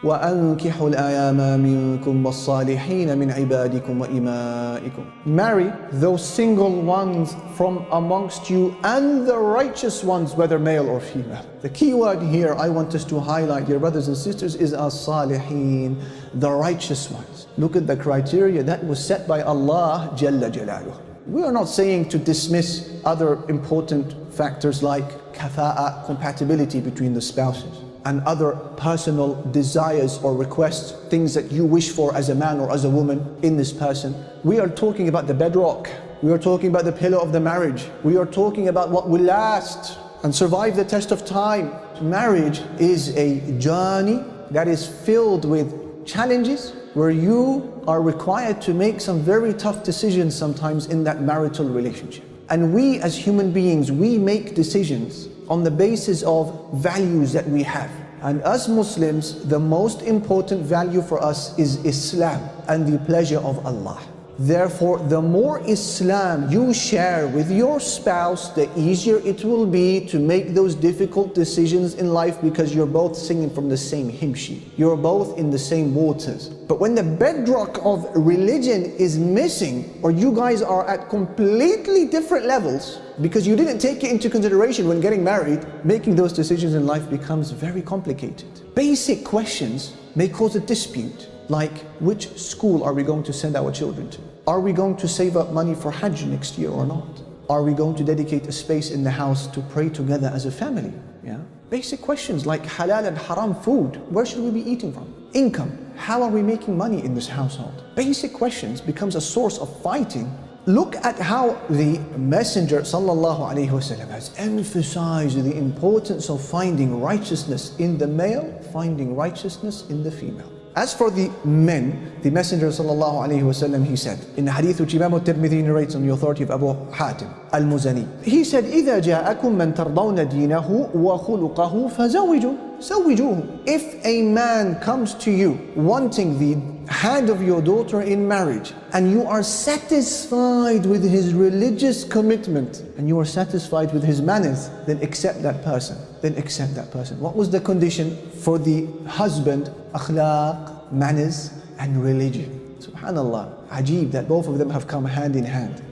وَأَنْكِحُوا الْأَيَامَ مِنْكُمْ وَالصَّالِحِينَ مِنْ عِبَادِكُمْ وَإِمَائِكُمْ. Marry those single ones from amongst you and the righteous ones, whether male or female. The key word here I want us to highlight, dear brothers and sisters, is as-salihin, the righteous ones. Look at the criteria that was set by Allah Jalla Jalaluh. We are not saying to dismiss other important factors like kafa'a, compatibility between the spouses, and other personal desires or requests, things that you wish for as a man or as a woman in this person. We are talking about the bedrock. We are talking about the pillar of the marriage. We are talking about what will last and survive the test of time. Marriage is a journey that is filled with challenges, where you are required to make some very tough decisions sometimes in that marital relationship. And we as human beings, we make decisions on the basis of values that we have. And as Muslims, the most important value for us is Islam and the pleasure of Allah. Therefore, the more Islam you share with your spouse, the easier it will be to make those difficult decisions in life, because you're both singing from the same hymn sheet. You're both in the same waters. But when the bedrock of religion is missing, or you guys are at completely different levels, because you didn't take it into consideration when getting married, making those decisions in life becomes very complicated. Basic questions may cause a dispute, like which school are we going to send our children to? Are we going to save up money for Hajj next year or not? Are we going to dedicate a space in the house to pray together as a family? Yeah. Basic questions like halal and haram food. Where should we be eating from? Income. How are we making money in this household? Basic questions becomes a source of fighting. Look at how the Messenger ﷺ has emphasized the importance of finding righteousness in the male, finding righteousness in the female. As for the men, the Messenger ﷺ, he said, in the hadith which Imam al-Tirmidhi narrates on the authority of Abu Hatim al-Muzani, he said, إِذَا جَاءَكُم مَّن تَرْضَوْنَ دِينَهُ وَخُلُقَهُ فَزَوِّجُوهُ. If a man comes to you wanting the hand of your daughter in marriage, and you are satisfied with his religious commitment, and you are satisfied with his manners, then accept that person. Then accept that person. What was the condition for the husband? Akhlaq, manners, and religion. Subhanallah, ajib that both of them have come hand in hand.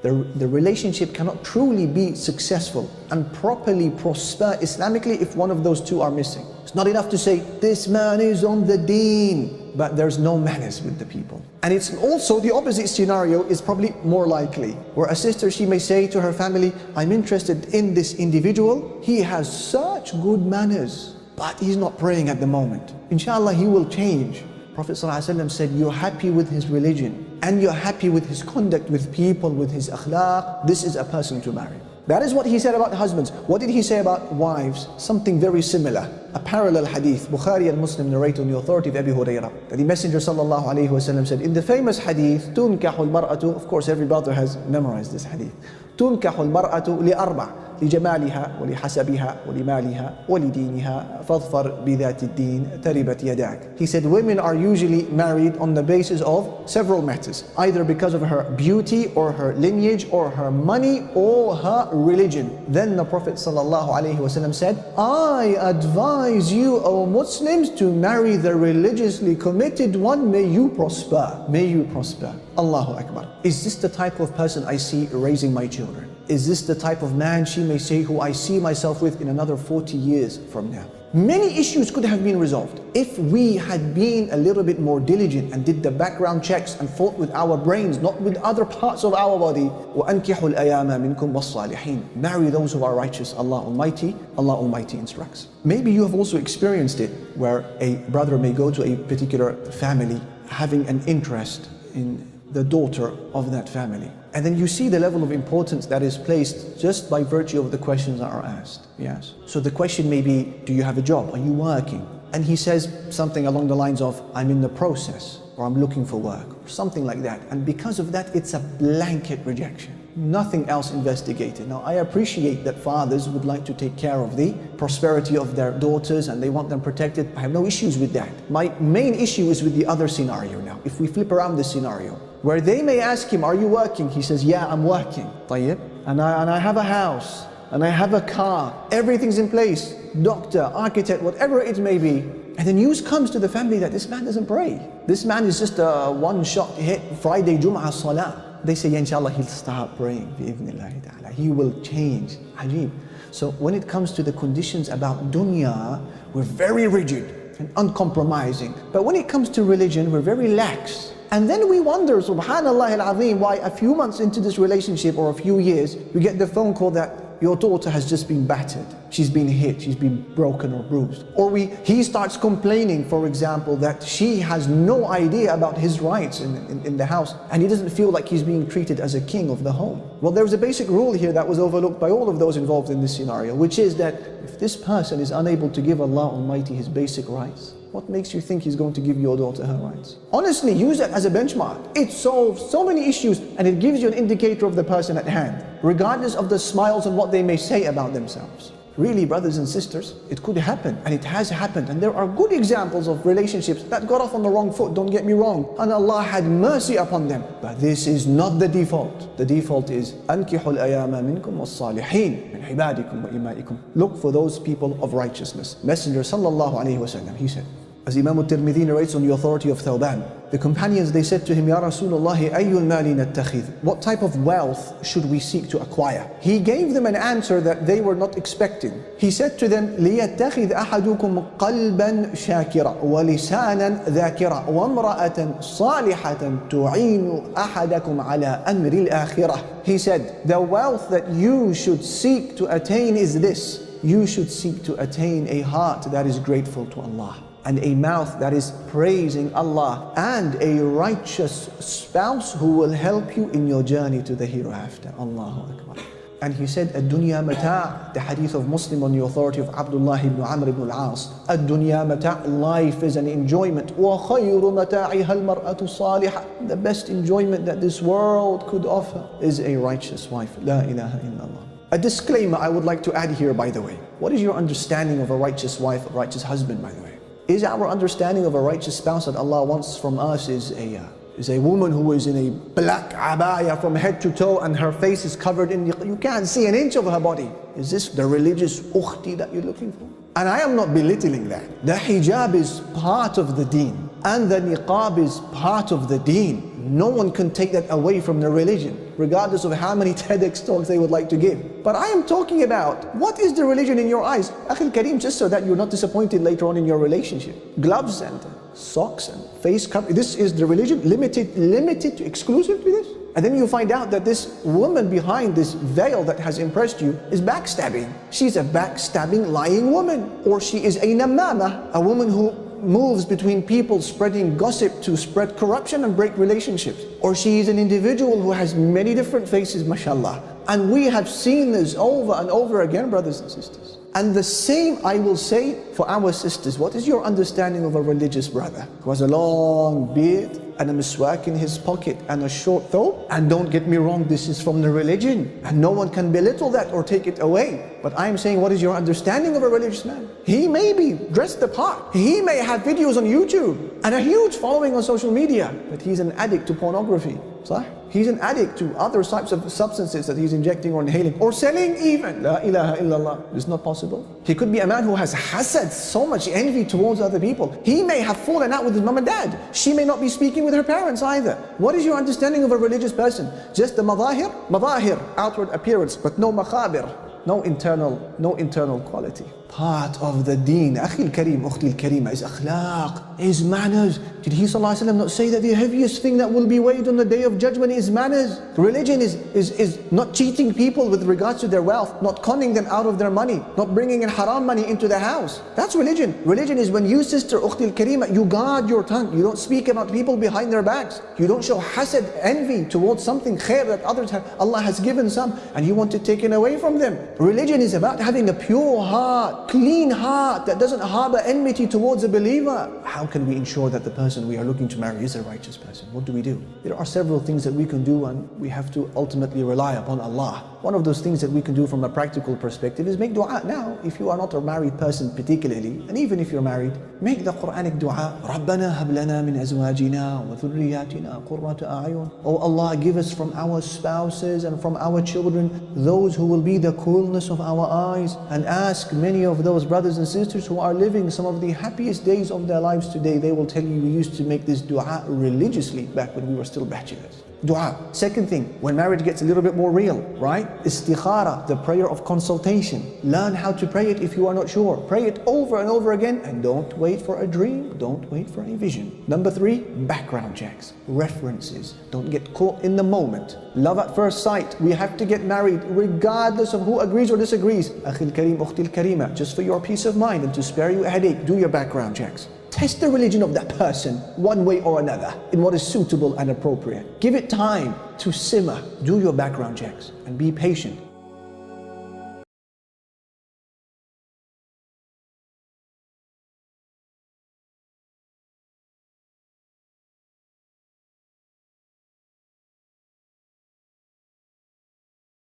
The relationship cannot truly be successful and properly prosper Islamically if one of those two are missing. It's not enough to say, this man is on the deen, but there's no manners with the people. And it's also the opposite scenario is probably more likely, where a sister, she may say to her family, I'm interested in this individual, he has such good manners, but he's not praying at the moment. Inshallah, he will change. Prophet ﷺ said, you're happy with his religion, and you're happy with his conduct with people, with his akhlaq, this is a person to marry. That is what he said about husbands. What did he say about wives? Something very similar. A parallel hadith, Bukhari and Muslim narrate on the authority of Abu Hurairah, that the Messenger ﷺ said, in the famous hadith, تُنْكَحُ الْمَرْأَةُ, of course every brother has memorized this hadith, تُنْكَحُ الْمَرْأَةُ لِأَرْبَعٍ لجمالها ولحسبها ولمالها ولدينها فاظفر بذات الدين تربت يداك. He said women are usually married on the basis of several matters, either because of her beauty or her lineage or her money or her religion. Then the Prophet ﷺ said, I advise you, O Muslims, to marry the religiously committed one. May you prosper. May you prosper. Allahu Akbar. Is this the type of person I see raising my children? Is this the type of man, she may say, who I see myself with in another 40 years from now? Many issues could have been resolved if we had been a little bit more diligent and did the background checks and thought with our brains, not with other parts of our body. وَأَنْكِحُوا الْأَيَامَ مِنْكُمْ وَالصَّالِحِينَ. Marry those who are righteous. Allah Almighty instructs. Maybe you have also experienced it, where a brother may go to a particular family having an interest in the daughter of that family. And then you see the level of importance that is placed just by virtue of the questions that are asked. Yes. So the question may be, do you have a job? Are you working? And he says something along the lines of, I'm in the process, or I'm looking for work, or something like that. And because of that, it's a blanket rejection. Nothing else investigated. Now, I appreciate that fathers would like to take care of the prosperity of their daughters and they want them protected. I have no issues with that. My main issue is with the other scenario now. If we flip around the scenario, where they may ask him, are you working? He says, yeah, I'm working. طيب. And I have a house, and I have a car. Everything's in place. Doctor, architect, whatever it may be. And the news comes to the family that this man doesn't pray. This man is just a one-shot hit Friday Jum'ah Salah. They say, yeah, inshallah, he'll start praying. Bi-idhnillahi ta'ala. He will change. Ajib. So when it comes to the conditions about dunya, we're very rigid and uncompromising. But when it comes to religion, we're very lax. And then we wonder, subhanallah al-azim, why a few months into this relationship or a few years, we get the phone call that your daughter has just been battered. She's been hit, she's been broken or bruised. Or he starts complaining, for example, that she has no idea about his rights in the house, and he doesn't feel like he's being treated as a king of the home. Well, there's a basic rule here that was overlooked by all of those involved in this scenario, which is that if this person is unable to give Allah Almighty his basic rights, what makes you think he's going to give your daughter her rights? Honestly, use it as a benchmark. It solves so many issues and it gives you an indicator of the person at hand, regardless of the smiles and what they may say about themselves. Really, brothers and sisters, it could happen, and it has happened, and there are good examples of relationships that got off on the wrong foot, don't get me wrong, and Allah had mercy upon them. But this is not the default. The default is أَنْكِحُوا الْأَيَامَ مِنْكُمْ وَالصَّالِحِينَ مِنْ عِبَادِكُمْ وَإِمَائِكُمْ. Look for those people of righteousness. Messenger sallallahu alayhi wa sallam, he said, as Imam al-Tirmidhi narrates on the authority of Thawban, the companions, they said to him, Ya Rasulullah, ayyul mali nattakhidh? What type of wealth should we seek to acquire? He gave them an answer that they were not expecting. He said to them, لِيَتَّخِذْ أَحَدُكُمْ قَلْبًا شَاكِرًا وَلِسَانًا ذَاكِرًا وَامْرَأَةً صَالِحَةً تُعِينُ أَحَدَكُمْ عَلَىٰ أَمْرِ الْآخِرَةِ. He said, the wealth that you should seek to attain is this. You should seek to attain a heart that is grateful to Allah, and a mouth that is praising Allah, and a righteous spouse who will help you in your journey to the hereafter. Allahu Akbar. And he said, Ad-dunya mata', the hadith of Muslim on the authority of Abdullah ibn Amr ibn al-As. Ad-dunya mata', life is an enjoyment. Wa khayru mata'iha al-mar'atu salihah. The best enjoyment that this world could offer is a righteous wife. La ilaha illallah. A disclaimer I would like to add here, by the way. What is your understanding of a righteous wife, a righteous husband, by the way? Is our understanding of a righteous spouse that Allah wants from us is a woman who is in a black abaya from head to toe and her face is covered in, you can't see an inch of her body? Is this the religious ukhti that you're looking for? And I am not belittling that. The hijab is part of the deen, and the niqab is part of the deen. No one can take that away from the religion, regardless of how many TEDx talks they would like to give. But I am talking about, what is the religion in your eyes? Akhil Kareem, just so that you're not disappointed later on in your relationship. Gloves and socks and face cover. This is the religion, limited to exclusive to this? And then you find out that this woman behind this veil that has impressed you is backstabbing. She's a backstabbing, lying woman. Or she is a namama, a woman who moves between people spreading gossip to spread corruption and break relationships. Or she is an individual who has many different faces, mashallah. And we have seen this over and over again, brothers and sisters. And the same I will say for our sisters. What is your understanding of a religious brother who has a long beard and a miswak in his pocket and a short thobe? And don't get me wrong, this is from the religion, and no one can belittle that or take it away. But I'm saying, what is your understanding of a religious man? He may be dressed the part. He may have videos on YouTube and a huge following on social media, but he's an addict to pornography. Sah? He's an addict to other types of substances that he's injecting or inhaling or selling even. La ilaha illallah. It's not possible. He could be a man who has hasad, so much envy towards other people. He may have fallen out with his mom and dad. She may not be speaking with her parents either. What is your understanding of a religious person? Just the madahir, outward appearance, but no makhabir, no internal quality. Part of the deen, Akhil Kareem, Ukhti al-Karima, is akhlaq, is manners. Did he ﷺ not say that the heaviest thing that will be weighed on the day of judgment is manners? Religion is not cheating people with regards to their wealth, not conning them out of their money, not bringing in haram money into the house. That's religion. Religion is when you, sister, Ukhti al-Karima, you guard your tongue. You don't speak about people behind their backs. You don't show hasad, envy towards something khair that others have. Allah has given some and you want it taken away from them. Religion is about having a pure heart, clean heart that doesn't harbor enmity towards a believer. How can we ensure that the person we are looking to marry is a righteous person? What do we do? There are several things that we can do, and we have to ultimately rely upon Allah. One of those things that we can do from a practical perspective is make dua. Now, if you are not a married person particularly, and even if you're married, make the Quranic dua. رَبَّنَا هَبْ لَنَا مِنْ أَزْوَاجِنَا وَذُرِّيَّاتِنَا قُرَّةَ أَعْيُنٍ. Oh Allah, give us from our spouses and from our children those who will be the coolness of our eyes, and ask many of of those brothers and sisters who are living some of the happiest days of their lives today. They will tell you, we used to make this dua religiously back when we were still bachelors. Dua. Second thing, when marriage gets a little bit more real, right? Istikhara, the prayer of consultation. Learn how to pray it if you are not sure. Pray it over and over again, and don't wait for a dream, don't wait for a vision. Number 3, background checks, references. Don't get caught in the moment. Love at first sight. We have to get married regardless of who agrees or disagrees. Akhil Kareem, Ukhtil Kareema, just for your peace of mind and to spare you a headache, do your background checks. Test the religion of that person one way or another in what is suitable and appropriate. Give it time to simmer. Do your background checks and be patient.